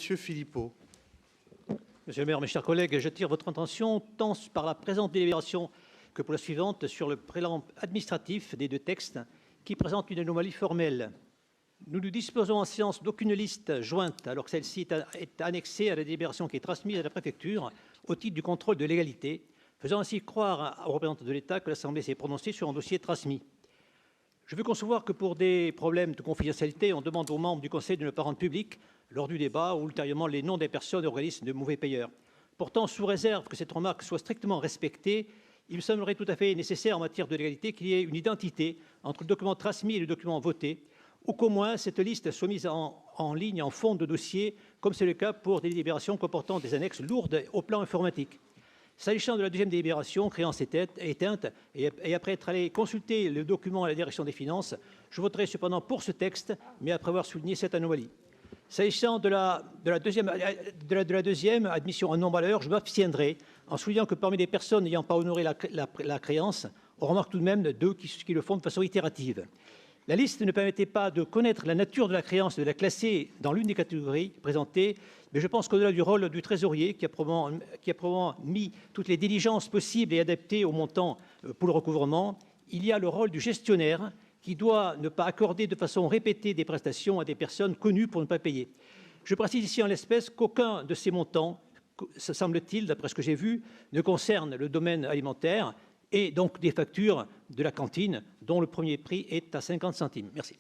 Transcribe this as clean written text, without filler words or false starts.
Monsieur Philippot. Monsieur le maire, mes chers collègues, j'attire votre attention tant par la présente délibération que pour la suivante sur le préalable administratif des deux textes qui présentent une anomalie formelle. Nous ne disposons en séance d'aucune liste jointe alors que celle-ci est annexée à la délibération qui est transmise à la préfecture au titre du contrôle de légalité, faisant ainsi croire aux représentants de l'État que l'Assemblée s'est prononcée sur un dossier transmis. Je veux concevoir que pour des problèmes de confidentialité, on demande aux membres du Conseil de ne pas rendre public, lors du débat ou ultérieurement, les noms des personnes et organismes de mauvais payeurs. Pourtant, sous réserve que cette remarque soit strictement respectée, il me semblerait tout à fait nécessaire en matière de légalité qu'il y ait une identité entre le document transmis et le document voté, ou qu'au moins cette liste soit mise en ligne en fond de dossier, comme c'est le cas pour des délibérations comportant des annexes lourdes au plan informatique. S'agissant de la deuxième délibération, créance éteinte, et après être allé consulter le document à la direction des finances, je voterai cependant pour ce texte, mais après avoir souligné cette anomalie. S'agissant de la deuxième admission en non-valeur, je m'abstiendrai en soulignant que parmi les personnes n'ayant pas honoré la créance, on remarque tout de même deux qui le font de façon itérative. La liste ne permettait pas de connaître la nature de la créance et de la classer dans l'une des catégories présentées, mais je pense qu'au-delà du rôle du trésorier, qui a probablement mis toutes les diligences possibles et adaptées au montant pour le recouvrement, il y a le rôle du gestionnaire qui doit ne pas accorder de façon répétée des prestations à des personnes connues pour ne pas payer. Je précise ici en l'espèce qu'aucun de ces montants, semble-t-il, d'après ce que j'ai vu, ne concerne le domaine alimentaire et donc des factures de la cantine dont le premier prix est à 50 centimes. Merci.